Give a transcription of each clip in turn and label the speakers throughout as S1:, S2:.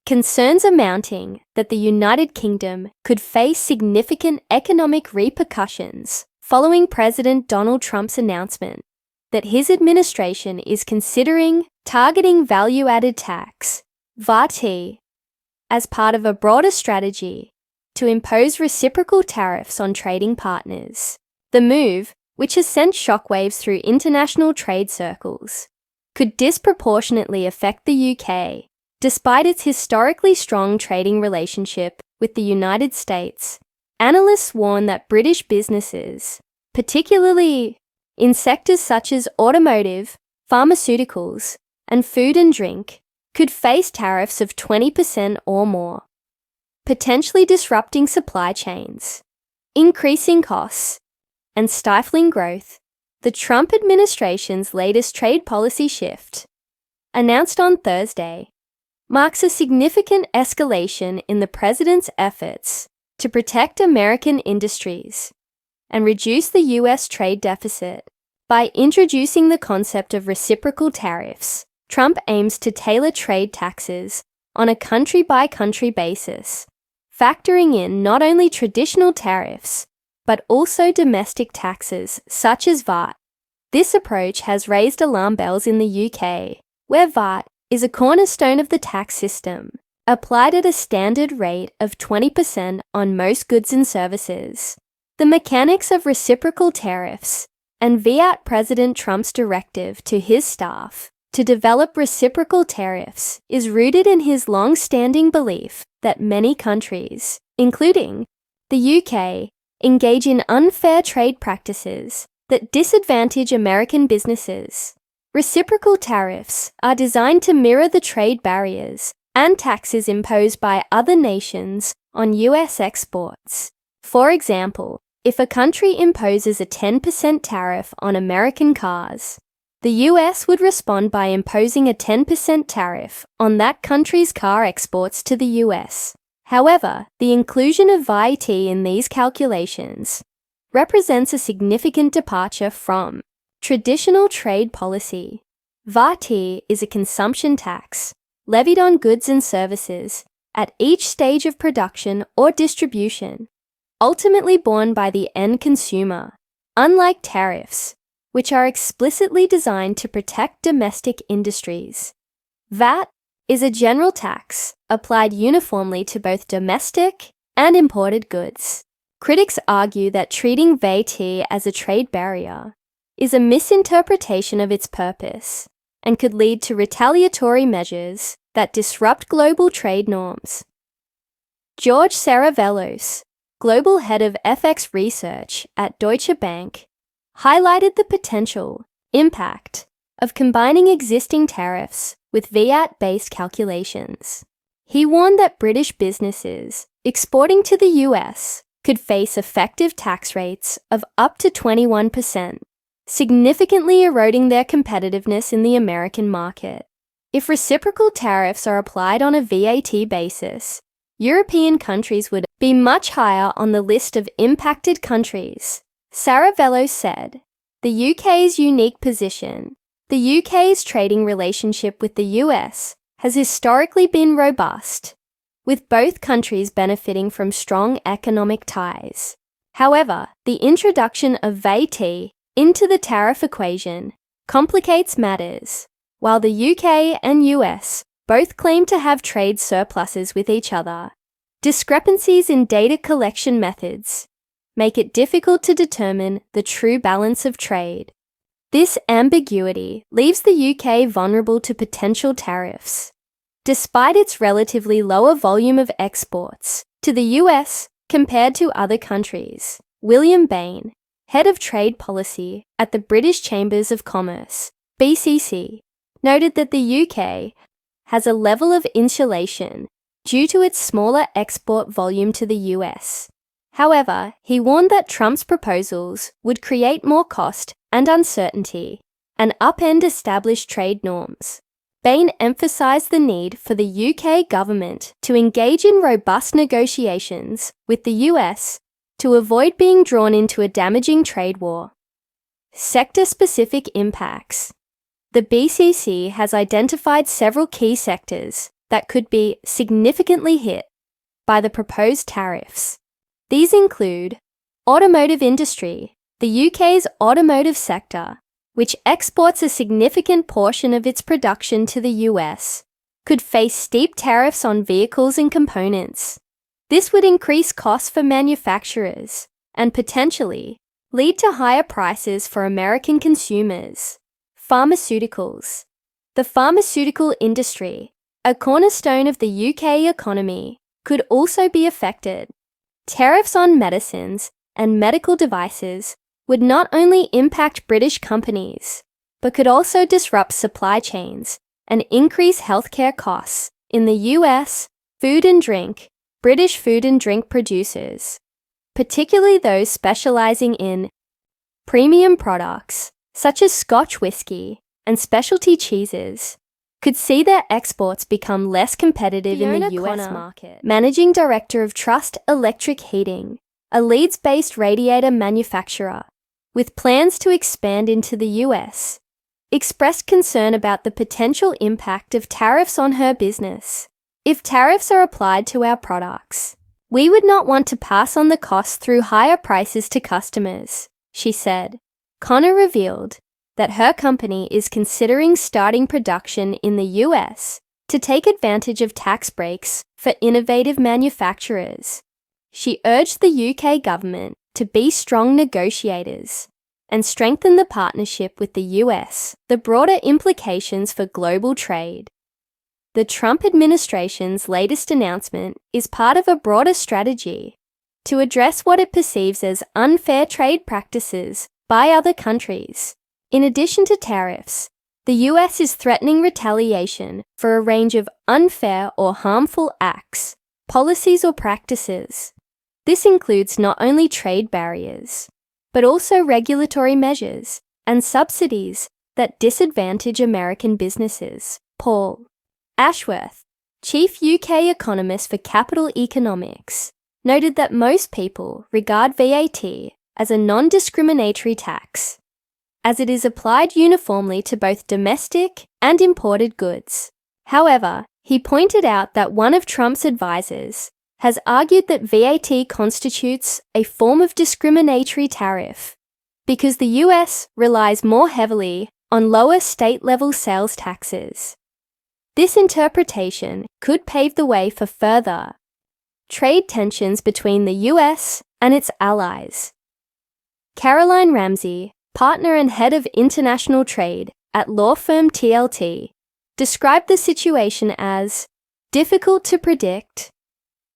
S1: Concerns are mounting that the United Kingdom could face significant economic repercussions following President Donald Trump's announcement that his administration is considering targeting value-added tax, VAT, as part of a broader strategy to impose reciprocal tariffs on trading partners. The move, which has sent shockwaves through international trade circles, could disproportionately affect the UK, despite its historically strong trading relationship with the United States. Analysts warn that British businesses, particularly in sectors such as automotive, pharmaceuticals, and food and drink, could face tariffs of 20% or more, potentially disrupting supply chains, increasing costs, and stifling growth. The Trump administration's latest trade policy shift, announced on Thursday, marks a significant escalation in the president's efforts to protect American industries and reduce the US trade deficit. By introducing the concept of reciprocal tariffs, Trump aims to tailor trade taxes on a country-by-country basis, factoring in not only traditional tariffs, but also domestic taxes such as VAT. This approach has raised alarm bells in the UK, where VAT is a cornerstone of the tax system, applied at a standard rate of 20% on most goods and services. The mechanics of reciprocal tariffs and VAT President Trump's directive to his staff to develop reciprocal tariffs is rooted in his long-standing belief that many countries, including the UK, engage in unfair trade practices that disadvantage American businesses. Reciprocal tariffs are designed to mirror the trade barriers and taxes imposed by other nations on US exports. For example, if a country imposes a 10% tariff on American cars, the US would respond by imposing a 10% tariff on that country's car exports to the US. However, the inclusion of VAT in these calculations represents a significant departure from traditional trade policy. VAT is a consumption tax levied on goods and services at each stage of production or distribution, ultimately borne by the end consumer, unlike tariffs, which are explicitly designed to protect domestic industries. VAT is a general tax applied uniformly to both domestic and imported goods. Critics argue that treating VAT as a trade barrier is a misinterpretation of its purpose and could lead to retaliatory measures that disrupt global trade norms. George Saravelos, global head of FX research at Deutsche Bank, highlighted the potential impact of combining existing tariffs with VAT-based calculations. He warned that British businesses exporting to the US could face effective tax rates of up to 21%, significantly eroding their competitiveness in the American market. If reciprocal tariffs are applied on a VAT basis, European countries would be much higher on the list of impacted countries. Saravelos said, "The UK's unique position, the UK's trading relationship with the US, has historically been robust, with both countries benefiting from strong economic ties. However, the introduction of VAT into the tariff equation complicates matters. While the UK and US both claim to have trade surpluses with each other, discrepancies in data collection methods make it difficult to determine the true balance of trade. This ambiguity leaves the UK vulnerable to potential tariffs. Despite its relatively lower volume of exports to the US compared to other countries, William Bain, head of trade policy at the British Chambers of Commerce, BCC, noted that the UK has a level of insulation due to its smaller export volume to the US. However, he warned that Trump's proposals would create more cost and uncertainty and upend established trade norms. Bain emphasized the need for the UK government to engage in robust negotiations with the US to avoid being drawn into a damaging trade war. Sector-specific impacts. The BCC has identified several key sectors that could be significantly hit by the proposed tariffs. These include automotive industry. The UK's automotive sector, which exports a significant portion of its production to the US, could face steep tariffs on vehicles and components. This would increase costs for manufacturers and potentially lead to higher prices for American consumers. Pharmaceuticals. The pharmaceutical industry, a cornerstone of the UK economy, could also be affected. Tariffs on medicines and medical devices would not only impact British companies, but could also disrupt supply chains and increase healthcare costs in the US British food and drink producers, particularly those specializing in premium products such as Scotch whisky and specialty cheeses, could see their exports become less competitive in the US market. Managing Director of Trust Electric Heating, a Leeds-based radiator manufacturer with plans to expand into the US, expressed concern about the potential impact of tariffs on her business. If tariffs are applied to our products, we would not want to pass on the costs through higher prices to customers, she said. Connor revealed that her company is considering starting production in the US to take advantage of tax breaks for innovative manufacturers. She urged the UK government to be strong negotiators and strengthen the partnership with the US. The broader implications for global trade. The Trump administration's latest announcement is part of a broader strategy to address what it perceives as unfair trade practices by other countries. In addition to tariffs, the US is threatening retaliation for a range of unfair or harmful acts, policies, or practices. This includes not only trade barriers, but also regulatory measures and subsidies that disadvantage American businesses. Paul Ashworth, chief UK economist for Capital Economics, noted that most people regard VAT as a non-discriminatory tax, as it is applied uniformly to both domestic and imported goods. However, he pointed out that one of Trump's advisors has argued that VAT constitutes a form of discriminatory tariff because the US relies more heavily on lower state-level sales taxes. This interpretation could pave the way for further trade tensions between the US and its allies. Caroline Ramsey, partner and head of international trade at law firm TLT, described the situation as difficult to predict.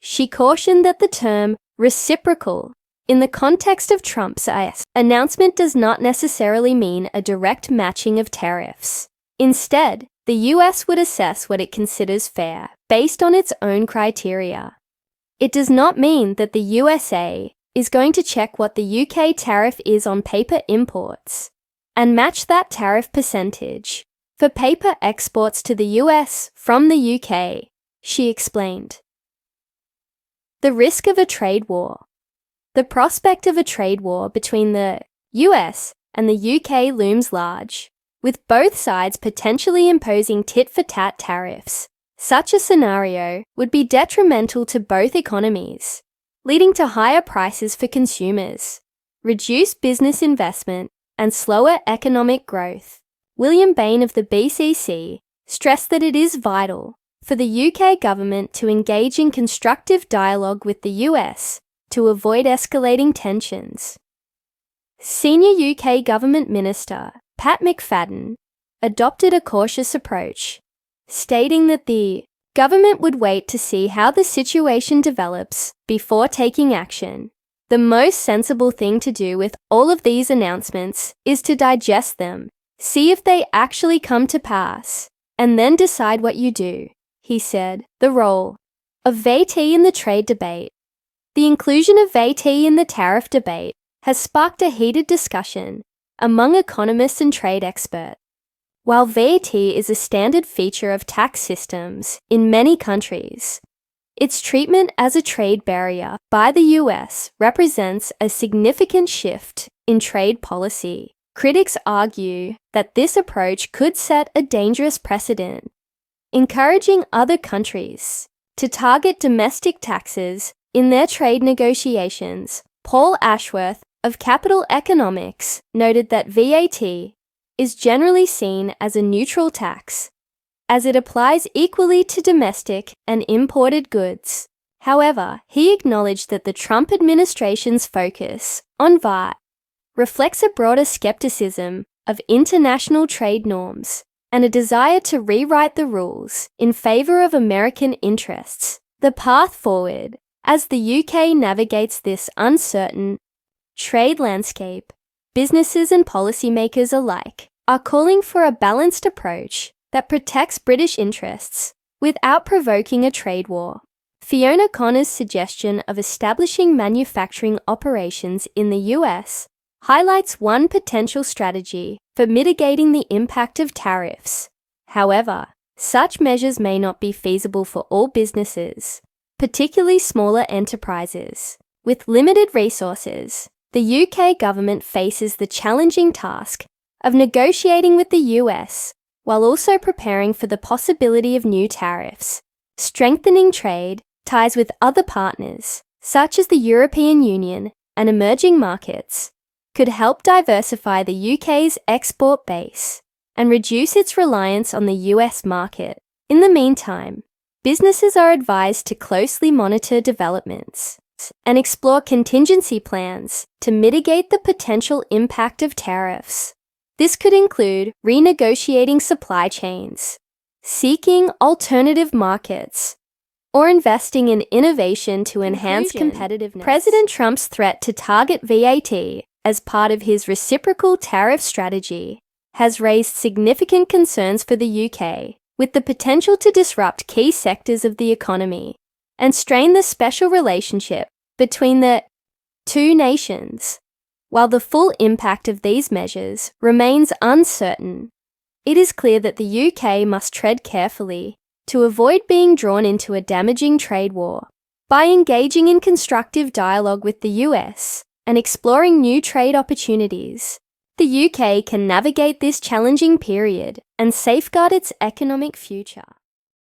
S1: She cautioned that the term reciprocal in the context of Trump's announcement does not necessarily mean a direct matching of tariffs. Instead, the US would assess what it considers fair based on its own criteria. It does not mean that the USA is going to check what the UK tariff is on paper imports and match that tariff percentage for paper exports to the US from the UK, she explained. The risk of a trade war. The prospect of a trade war between the US and the UK looms large, with both sides potentially imposing tit-for-tat tariffs. Such a scenario would be detrimental to both economies, leading to higher prices for consumers, reduced business investment, and slower economic growth. William Bain of the BCC stressed that it is vital for the UK government to engage in constructive dialogue with the US to avoid escalating tensions. Senior UK government minister Pat McFadden adopted a cautious approach, stating that the government would wait to see how the situation develops before taking action. The most sensible thing to do with all of these announcements is to digest them, see if they actually come to pass, and then decide what you do, he said. The role of VAT in the trade debate. The inclusion of VAT in the tariff debate has sparked a heated discussion among economists and trade experts. While VAT is a standard feature of tax systems in many countries, its treatment as a trade barrier by the US represents a significant shift in trade policy. Critics argue that this approach could set a dangerous precedent, encouraging other countries to target domestic taxes in their trade negotiations. Paul Ashworth of Capital Economics noted that VAT is generally seen as a neutral tax, as it applies equally to domestic and imported goods. However, he acknowledged that the Trump administration's focus on VAT reflects a broader skepticism of international trade norms and a desire to rewrite the rules in favor of American interests. The path forward, as the UK navigates this uncertain trade landscape, businesses and policymakers alike are calling for a balanced approach that protects British interests without provoking a trade war. Fiona Connor's suggestion of establishing manufacturing operations in the US highlights one potential strategy for mitigating the impact of tariffs. However, such measures may not be feasible for all businesses, particularly smaller enterprises. With limited resources, the UK government faces the challenging task of negotiating with the US while also preparing for the possibility of new tariffs. Strengthening trade ties with other partners, such as the European Union and emerging markets, could help diversify the UK's export base and reduce its reliance on the US market. In the meantime, businesses are advised to closely monitor developments and explore contingency plans to mitigate the potential impact of tariffs. This could include renegotiating supply chains, seeking alternative markets, or investing in innovation to enhance competitiveness. President Trump's threat to target VAT as part of his reciprocal tariff strategy has raised significant concerns for the UK, with the potential to disrupt key sectors of the economy and strain the special relationship between the two nations. While the full impact of these measures remains uncertain, it is clear that the UK must tread carefully to avoid being drawn into a damaging trade war. By engaging in constructive dialogue with the US and exploring new trade opportunities, the UK can navigate this challenging period and safeguard its economic future.